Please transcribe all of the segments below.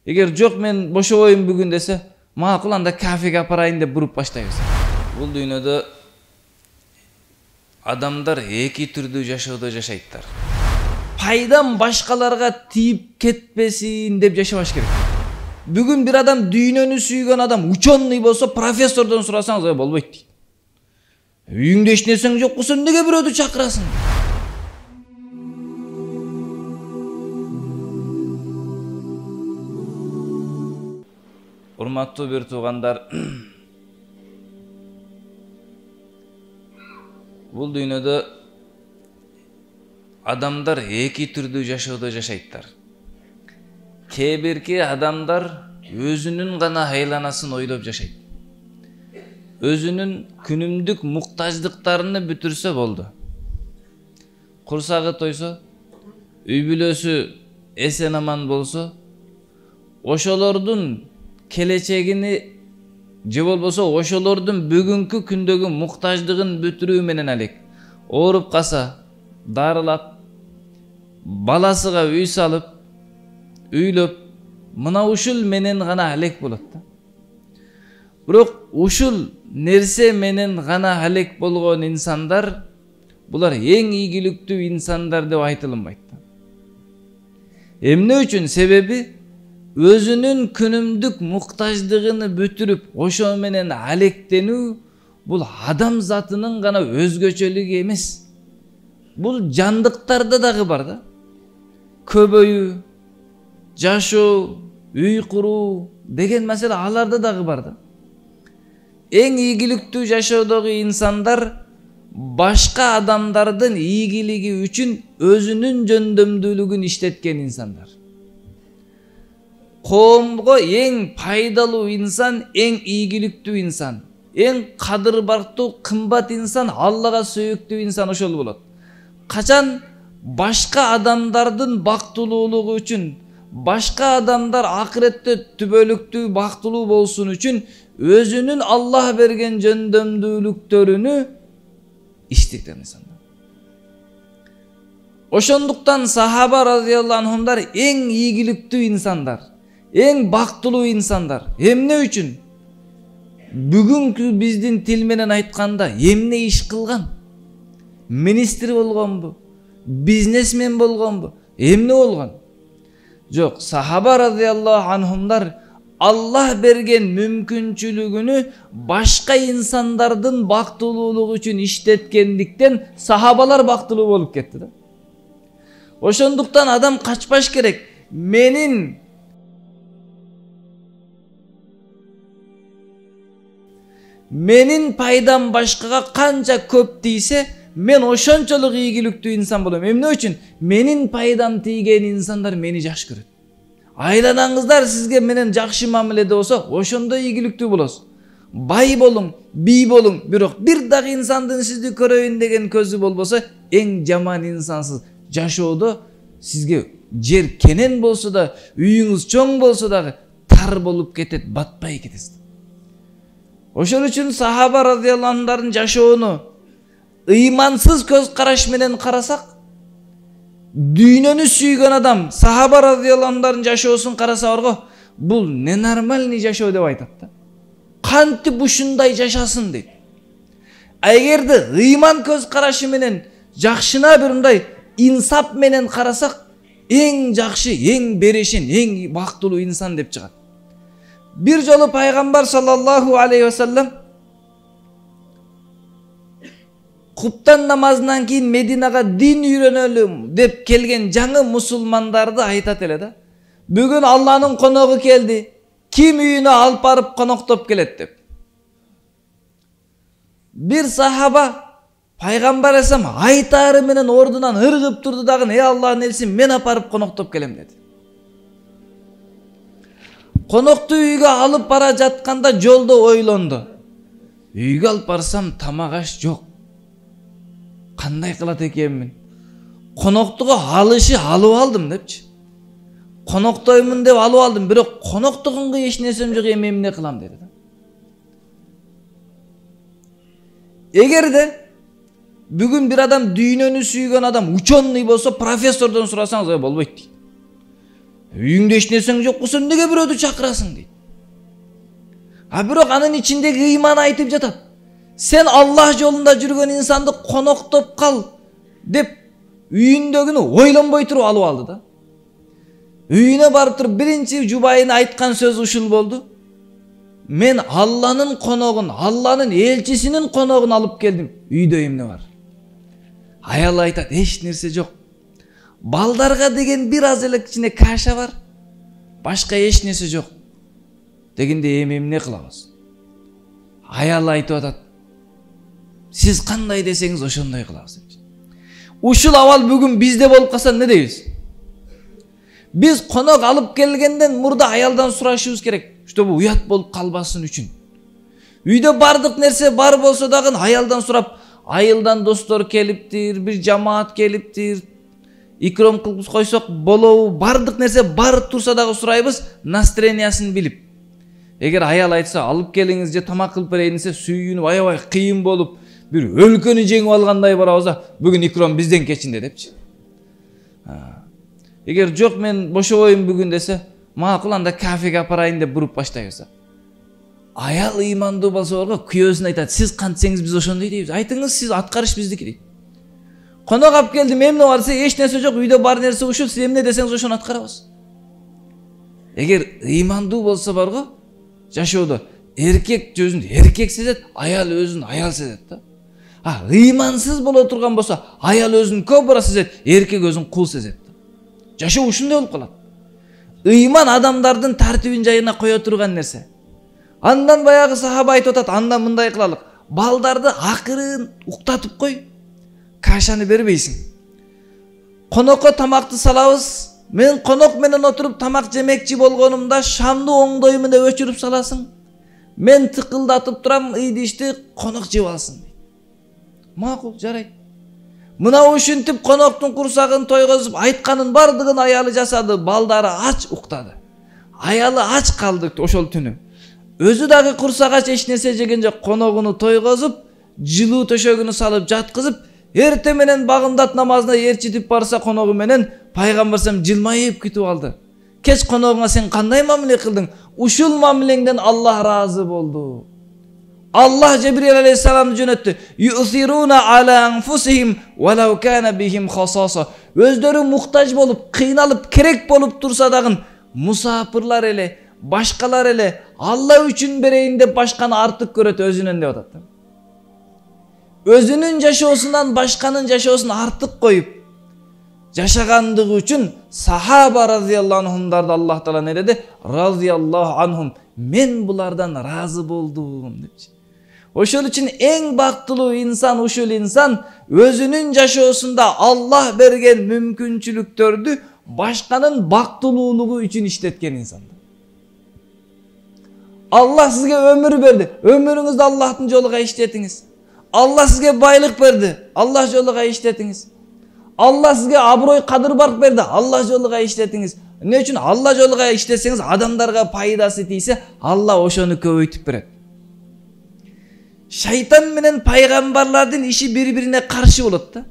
Эгер жок мен бошобойм бүгүн десе, макул анда кафеге апарайын деп буруп баштайбыз. Бул дүйнөдө адамдар эки түрдүү жашоодо жашайттар. Пайдам башкаларга тийип кетпесин деп жашабаш керек. Бүгүн бир адам дүйнөнү сүйгөн адам ученый болсо, профессордон сурасаңыз болбойт дейт. Үйүңдө эч нерсең жок болсо эмнеге бирөөдү чакырасың? Урматтуу бир туугандар, бул дүйнөдө адамдар эки түрдүү жашоодо жашайттар. Кээ бирки адамдар өзүнүн гана айланасын ойлоп жашайт. Өзүнүн күнүмдүк муктаждыктарын бүтүрсө болду. Курсагы тойсо, үй бүлөсү эсен аман болсо, ошолордун келечегини же болбосо ошолордун бүгүнкү күндөгү муктаждыгын бүтүрүү менен алек. Ооруп калса, дарылап, баласыга үй салып, үйлөп, мына ушул менен гана алек болот да. Бирок ушул нерсе менен гана алек болгон инсандар, булар эң ийгиликтүү инсандар деп айтылынбайт да. Эмне үчүн? Себеби өзүнүн күнүмдүк муктаждыгын бүтүрүп, ошо менен алектенүү бул адам затынын гана өзгөчөлүгү эмес. Бул жандыктарда дагы бар да. Көбөйүү, жашоо, үй куруу деген маселе аларда дагы бар да. Эң ийгиликтүү жашоодогу инсандар башка адамдардын ийгилиги үчүн өзүнүн жөндөмдүүлүгүн иштеткен инсандар. Коомго эң пайдалуу инсан, эң ийгиликтүү инсан, эң кадыр бартуу, кымбат инсан, Аллага сүйүктүү инсан ошол болот. Качан башка адамдардын бактылуулугу үчүн, башка адамдар акыретте түбөлүктүү бактылуу болсун үчүн өзүнүн Аллах берген жөндөмдүүлүктөрүнү иштеткен инсан. Ошондуктан сахаба радыйаллаху анхумдар эң ийгиликтүү инсандар, эң бактылуу инсандар. Эмне үчүн? Бүгүнкү биздин тил менен айтканда эмне иш кылган? Министр болгонбу? Бизнесмен болгонбу? Эмне болгон? Жок, сахаба радыйаллаху анхумдар Аллах берген мүмкүнчүлүгүнү башка инсандардын бактылуулугу үчүн иштеткендиктен сахабалар бактылуу болуп кетти да. Ошондуктан адам качпаш керек. Менин пайдам башкага канча көп тийсе, мен ошончолук ийгиликтүү инсан болом. Эмне үчүн? Менин пайдам тийген инсандар мени жакшы көрөт. Айланаңыздар сизге менен жакшы мамиледе болсо, ошондо ийгиликтүү болосуз. Бай болуң, бий болуң, бирок бир дагы инсандын сизди көрөйүн деген көзү болбосо, эң жаман инсансыз. Жашоодо сизге жер кенен болсо да, үйүңүз чоң болсо дагы тар болуп кетет, батпай кетесиз. Ошол үчүн сахаба радыйаллаху анхумдардын жашоону ыймансыз көз караш менен карасак, дүйнөнү сүйгөн адам сахаба радыйаллаху анхумдардын жашоосун караса барго, бул ненормальный жашоо деп айтат да. Кантип ушундай жашасын дейт. Эгерде ыйман көз карашы менен жакшына бир мындай инсап менен карасак, эң жакшы, эң берешин, эң бактылуу инсан деп чыгат. Bir жолу пайгамбар саллаллаху алейхи вассалам куптан намазынан кийин Мединага дин үйрөнөлүм деп келген жаңы мусулмандарды айтат эле да. Бүгүн Алланын коногу келди. Ким үйүнө алып барып коноктоп келет деп. Bir сахаба пайгамбар эсем айтары менен ордунан ыргып турду дагы, "Эй Аллахтын элчиси, мен апарып коноктоп келем" деди. Конокту үйгө алып бара жатканда жолдо ойлонду. Үйгө алып барсам тамак аш жок. Кандай кылат экенмин? Коноктуга алып алдым депчи. Коноктоймун деп алып алдым, бирок коноктогонго эч нерсем жок, эмне кылам деди. Эгерде бүгүн бир адам дүйнөнү сүйгөн адам ученый болсо, профессордон сурасаңыз болбойт дейт. Үйүңдө эч нерсең жок болсо эмнеге бирөөдү чакырасың дейт. А бирок анын ичиндеги ыйман айтып жатат. Sen Allah жолунда жүргөн инсанды коноктоп кал деп үйүндөгүнү ойлонбой туруп алып алды да. Үйүнө барып туруп биринчи жубайына айткан сөз ушул болду. Мен Алланын коногун, Алланын элчисинин коногун алып келдим. Үйдө эмне бар? Аял айтат, эч нерсе жок. Балдарга деген бир аз эле кичине каша бар. Башка эч нерсе жок. Дегенде эми эмне кылабыз? Аял айтып атат. Siz кандай десеңиз ошондой кылабыз. Ушул абал бүгүн бизде болуп калса эмне дейбиз? Биз конок алып келгенден мурда аялдан сурашыбыз керек, чтобы уят болуп калбасын үчүн. Үйдө бардык нерсе бар болсо дагы аялдан сурап, айылдан достор келиптир, бир жамаат келиптир, икром кылып койсок болобу, бардык нерсе бар турса дагы сурайбыз, настроениясын билип. Эгер аял айтса, алып келиңиз же тамак кылып берейин десе, сүйүнүп аябай кыйын болуп, бир өлкөнү жеңип алгандай барабыз да, бүгүн икром бизден кечинде депчи. Эгер жок мен бошобойм бүгүн десе, макул анда кафеге апарайын деп буруп баштайбыз. Аял ыймандуу болсо орго күйөөсүн айтат, сиз кантсеңиз биз ошондой дейбиз. Айтыңыз, сиз аткарыш биздики дейт. Конок алып келдим, эмне бар десе, эч нерсе жок, үйдө бар нерсе ушул, сиз эмне десеңиз ошону аткарабыз. Эгер ыймандуу болсо барго, жашоодо эркек өзүн эркек сезет, аял өзүн аял сезет да. Ыймансыз боло турган болсо, аял өзүн кобра сезет, эркек өзүн кул сезет. Жашоо ушундай болуп калат. Ыйман адамдардын тартибин жайына кое турган нерсе. Андан баягы сахаба айтып атат, андан мындай кылалык. Балдарды акырын уктатып кой. Кашаны бербейсиң. Конокко тамакты салабыз. Мен конок менен отуруп тамак жемекчи болгонумда шамды оңдойм деп өчүрүп саласың. Мен тыкылдатып турам, ыйдышты конок жеп алсын. Макул, жарайт. Мына ушинтип коноктун курсагын тойгозуп, айтканын бардыгын аялы жасады, балдары ач уктады. Аялы ач калды ошол түнү. Өзү дагы курсак ач эч нерсе жеген жок, коногуну тойгозуп, жылуу төшөгүнү салып жаткызып, эрте менен багымдат намазына ээрчитип барса коногу менен пайгамбар жылмайып күтүп алды. Кеч коногуңа сен кандай мамиле кылдың? Ушул мамилеңден Аллах разы болду. Allah Cebrail aleyhisselam'ı jönöttü. Yu'thiruna ala anfusihim walau kana bihim khasasa. Özleri muhtaç bolup, kıynalıp, kerek bolup tursa dagın musafirlar ele, başkalar ele Allah üçün bereyin dep başkanı artık göröt özünün dep atat. Özünün jaşoosundan başkanın jaşoosunu artık koyup jaşagandığı üçün sahaba radıyallahu anhum'dardı Allah Teala ne dedi? Radıyallahu anhum. Men bulardan razı boldum depçi. Oşul için en baktılуу insan uşul insan özünün jaşoosunda Allah bergen mümkünçülüktörдү başkanın baktılуулuğu için işletken insandı. Allah sizge ömür berdi. Ömürünüzde Allah'ın joluga işletiniz. Allah sizge baylık berdi. Allah joluga işletiniz. Allah sizge abroy kadır bark berdi. Allah joluga işletiniz. Ne üçün? Allah joluga işletseniz adamlarga paydası tiyse Allah oşonu köbөйтүп berет. Şeytan menen paygambarlardın işi birbirine karşı bolot da.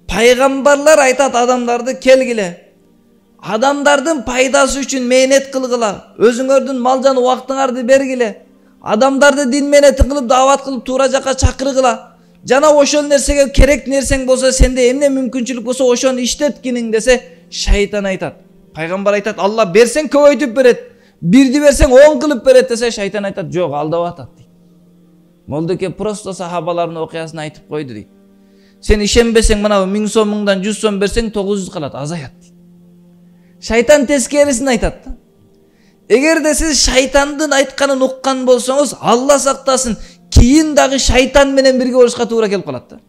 Paygambarlar aytat adamlardı kelgile. Adamdardın paydası üçün mehnet kılgıla. Özüңөрдүn maljan убактыңарды бергиле. Adamdardı din meneti kılıp davat kılıp tuura жакка çakırgıla. Jana oşol nersege kerek nerseң bolsa sende emne mümkünçülük bolsa oşonu işletkiniň dese şeytan aytat. Paygambar aytat Allah berseň köbөйтүp beret. Birdi berseň 10 kılıp beret dese şeytan aytat jok aldap atat deyt. Moldeke prosto sahabaların okuyasını aytıp koydu deyt. Sen işenbeseň mana 1000 so'mingdan 100 so'm berseň 900 kalat azayat deyt. Şeytan teskerisini aytat da. Eger de siz şeytandın aytkanын ukkan bolsoňuz Allah saktasın kiyin dagı şeytan menen birge boluşka tuura kelip kalat da.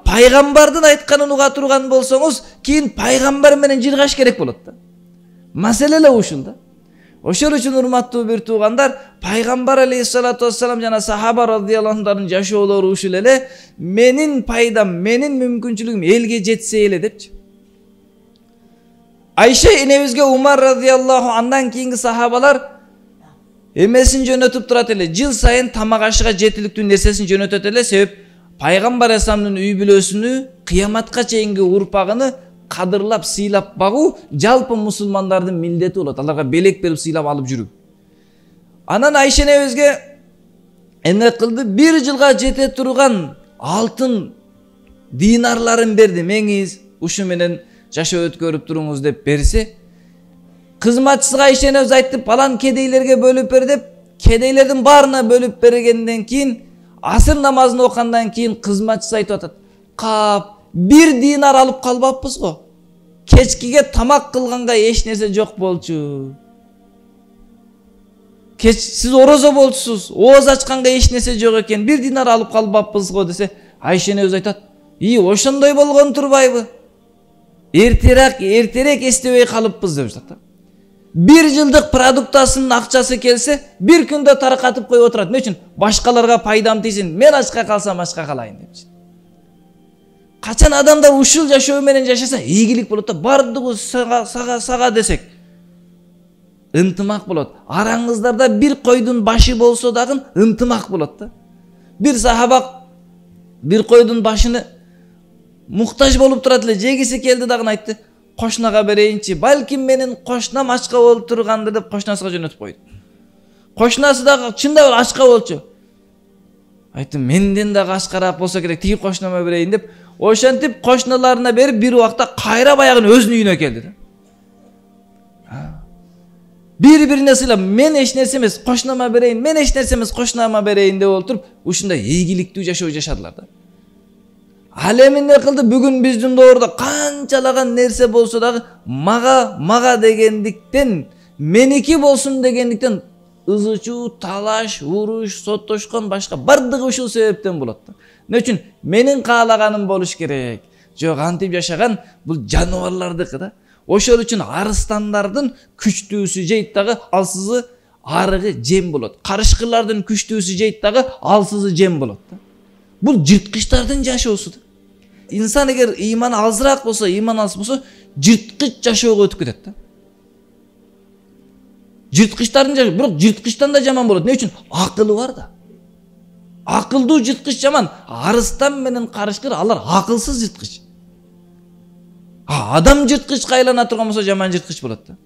Paygambardın aytkanын uga turgan bolsoňuz kiyin paygambar menen jirgaş gerek bolat da. Maselele uşul da. Oşol üçün urmattуу bir tuğandar Paygambar aleyhissalatu vesselam jana sahaba radıyallahu anh'ların jaşoolorу uşul ele menin paydam, menin mümkünçülügüm elge jetse ele depçi. Ayşe enebizge Umar radıyallahu anh'dan kийинки sahabalar emesini jönötüp turat ele. Jıl sayın tamak aşıga жетиликтүү нерсесин jönötöt ele sebep Paygambar aleyhissalamдын үй бүлөсүнü kıyamatka çeyinki urpagını кадырлап, сыйлап багуу жалпы мусулмандардын милдети болот. Аларга белек берип сыйлап алып жүрүү. Анан Айша энебизге эмне кылды? 1 жылга жете турган алтын динарларын берди. Меңиз ушу менен жашоо өткөрүп туруңуз деп берсе, кызматчысына Айша энебиз айтты, палан кедейлерге бөлүп бер деп, кедейлердин баарына бөлүп бергенден кийин, асыр намазын окугандан кийин кызматчысы айтып атат: "Кап, 1 динар алып калбаппыз го. Кечкиге тамак кылганга эч нерсе жок болчу. Сиз орозо болчусуз, ооз ачканга эч нерсе жок экен. 1 динар алып калбаппыз го" десе, Айша энебиз айтат: ошондой болгон турбайбы? Эртерээк эстебей калыппыз" деп жатат. 1 жылдык продуктасынын акчасы келсе, 1 күндө таркатып коюп отурат. Эмне үчүн? Башкаларга пайдам тийсин. Мен ачка калсам ачка калайын депчи. Качан адамдар ушул жашоо менен жашаса, ийгилик болот да. Бардыгы сага десек, ынтымак болот. Араңыздарда 1 койдун башы болсо дагы ынтымак болот да. Bir сахаба 1 койдун башыны муктаж болуп турат эле, жегиси келди дагы айтты: "Кошнага берейинчи, балким менин кошнам ачка болуп тургандыр" деп кошнасына жөнөтүп койду. Кошнасы дагы чында эле ачка болчу. Айтты: "Менден дагы ачкараак болсо керек, тиги кошнама берейин" деп, ошентип кошналарына берип, бир убакта кайра баягы өзүнүн үйүнө келди да. Бири-бирине сыйлап, мен эч нерсе эмес, кошнама берейин, мен эч нерсе эмес, кошнама берейин деп олтуруп, ушундай ийгиликтүү жашоо жашадылар да. Ал эми эмне кылды? Бүгүн биздин доордо канчалаган нерсе болсо дагы мага дегендиктен, меники болсун дегендиктен ызычуу, талаш, уруш, соттошкон башка бардыгы ушул себептен болот да. Эмне үчүн? Менин каалаганым болуш керек. Жок, антип жашаган бул жаныбарлардыкы да. Ошол үчүн арыстандардын күчтүүсү жейт дагы, алсызы арыгы жем болот. Карышкылардын күчтүүсү жейт дагы, алсызы жем болот да. Бул жырткычтардын жашоосу да. Инсан эгер ыйманы азыраак болсо, ыйман алыс болсо, жырткыч жашоого өтүп кетет да. Жырткычтардын жашоо, бирок жырткычтан да жаман болот. Эмне үчүн? Акылы бар да. Акылдуу жырткыч жаман. Арыстан менен карышкыр, алар акылсыз жырткыч. Адам жырткычка айлана турган болсо жаман жырткыч болот да.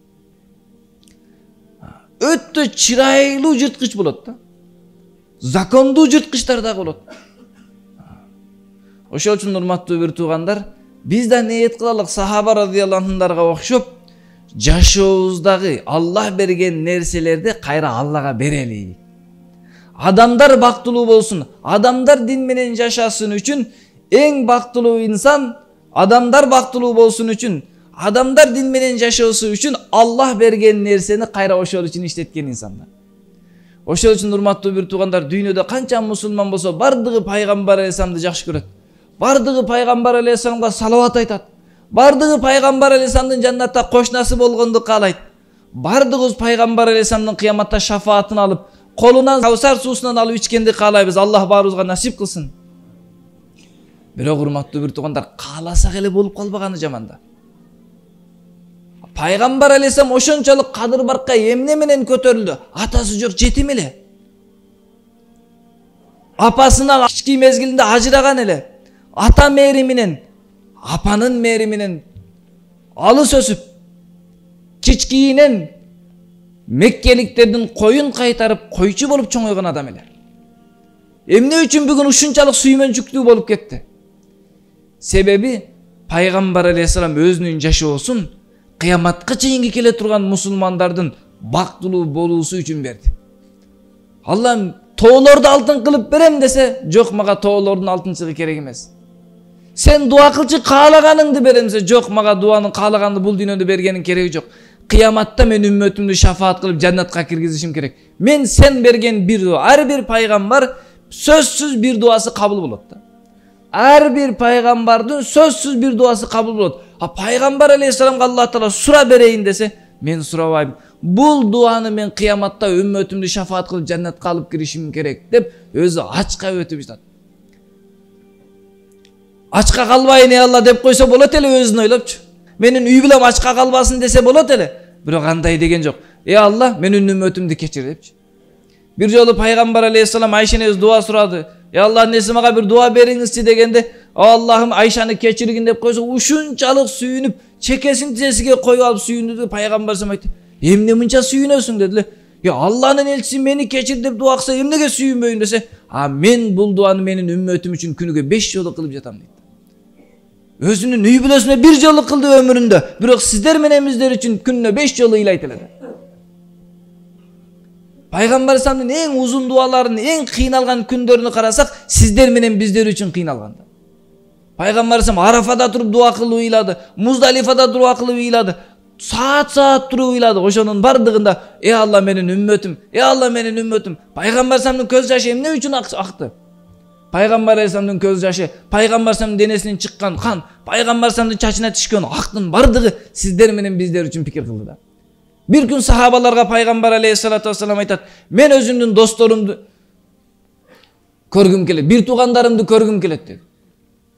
Өтө чырайлуу жырткыч болот да. Закондуу жырткычтар да болот. Ошол үчүн урматтуу бир туугандар, биз да ниет кылалык сахаба радыйаллаху анхуларга окшоп, жашообуздагы Аллах берген нерселерди кайра Аллага берели. Адамдар бактылуу болсун, адамдар дин менен жашасын үчүн эң бактылуу инсан, адамдар бактылуу болсун үчүн, адамдар дин менен жашоосу үчүн Аллах берген нерсени кайра ошол үчүн иштеткен инсандар. Ошол үчүн урматтуу бир туугандар, дүйнөдө канча мусулман болсо бардыгы пайгамбар алейхисаламды жакшы көрөт. Бардыгы пайгамбар алейхисаламга салават айтат. Бардыгы пайгамбар алейхисаламдын жаннатта кошнасы болгонду каалайт. Бардыгыбыз пайгамбар алейхисаламдын кыяматта шафаатын алып, колунан Каусар суусунан алып ичкенди каалайбыз. Аллах баарыбызга насип кылсын. Бирок урматтуу бир туугандар, кааласак эле болуп калбаганы жаман да. Пайгамбар алейхисалам ошончолук кадыр баркка эмне менен көтөрүлдү? Атасы жок, жетим эле. Апасынан кички мезгилинде ажыраган эле. Ата мээри менен, апанын мээри менен алыс өсүп, кичкийинен меккеликтердин коюн кайтарып койчу болуп чоңойгон адам эле. Эмне үчүн бүгүн ушунчалык сүймөнчүктүү болуп кетти? Себеби пайгамбар алейхисалам өзүнүн жашоосун кыяматка чейинки келе турган мусулмандардын бактылуу болуусу үчүн берди. Аллам тоолорду алтын кылып берем десе, жок, мага тоолордун алтынчылыгы керек эмес. Сен дуа кылчы, каалаганыңды берем десе, жок, мага дуанын каалаганды бул дүйнөдө бергениң кереги жок. Кыяматта мен үммөтүмдү шафаат кылып жаннатка киргизишим керек. Мен сен берген бир дуа, ар бир пайгамбар сөзсүз бир дуасы кабыл болот да. Ар бир пайгамбардын сөзсүз бир дуасы кабыл болот. Пайгамбар алейхисаламга Аллах таала сура берейин десе, мен сурабайм. Бул дуаны мен кыяматта үммөтүмдү шафаат кылып жаннатка алып киришим керек деп өзү ачка өтүп жатат. Ачка калбайын Алла деп койсо болот эле, өзүн ойлопчу. Менин үй бүлөм ачка калбасын десе болот эле. Бирок андай деген жок. Алла, менин үммөтүмдү кечир депчи. Бир жолу пайгамбар алейхисалам Айша энебиз дуа сурады. Allah'ın nesi maga bir dua beriңizçi degende, Allah'ım Ayşanı keçirgin dep koysa uşunçalık suyunup çekesin tizesiga koyup alıp suyundu. Paygambar sallam aytты. Emne mınça suyunasың dediler. Ya Allah'ın elçisi meni keçir dep dua kılsa emnege suyunböйүн dese, men bul duanı menin ümmetim için günüge 5 jolu kılıp jatam deydi. Özünün üy bilesine 1 jolu kıldı ömründe. Bирок sizler menen bizler için gününe 5 jolu ilayt eledi. Paygambar sallamın en uzun dualarını, en kıynalgan күндөрүнү karasak, sizler menen bizler için kıynalgandı. Paygambar sallam Arafada turup dua kılıp ыйлады, Muzdalifada dua kılıp ыйлады. Saat turup ыйлады. Oşonun bardığında ey Allah menin ümmetim, ey Allah menin ümmetim. Paygambar sallamın göz jaşı emne üçün aktı? Paygambar sallamın göz jaşı, Paygambar sallamın denesinden çıkkan kan, Paygambar sallamın çaçına tişken aktın bardığı sizler menen bizler üçün pikir kıldı da. Bir gün sahabalarga Paygambar aleyhissalatu vesselam aytat, men özümdün dostlarımды körgüm kelet, bir tuğandarımды körgüm kelet dedi.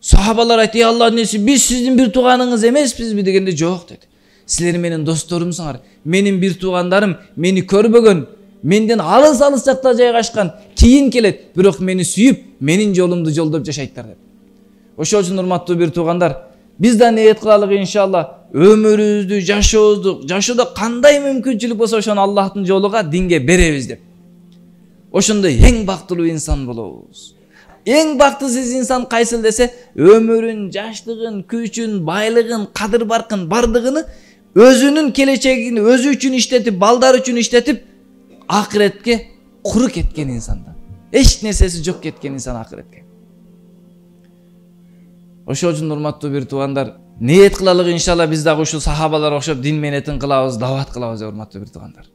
Sahabalar aytты, ey Allah'ın nesi, biz sizin bir tuğanыңız emespizmi degende, жоқ dedi. Sizler menin dostlarımsыңар, menin bir tuğandarım, meni körbөгөн, menden alыс жакта жайгашкан, кийин келет, бирок мени сүйүп, менин жолумду жолдоп жашайттар деп. Ошол үчүн урматтуу bir tuğandar, biz de niyet kılalık inşallah ömürüzdü, жашоодо kандай мүмкүнчүлүк болсо ошону Аллахтын жолуга, dinge беребиz деп. Ошондо эң бактылуу инсан болобуз. Эң бактысыз инсан кайсыл десе, ömürün, жаштыгын, күчүн, байлыгын, кадыр баркын бардыгыны өзүнүн келечегин өзү үчүн иштетип, балдар үчүн иштетип, акыретке куру кеткен инсанда. Эч нерсеси жок кеткен инсан акыретке. Ошол үчүн урматтуу bir tuğandar, niyet kılalık inşallah biz dагы ушул сахабаларга окшоп дин менетин кылабыз, дават кылабыз урматтуу bir tuğandar.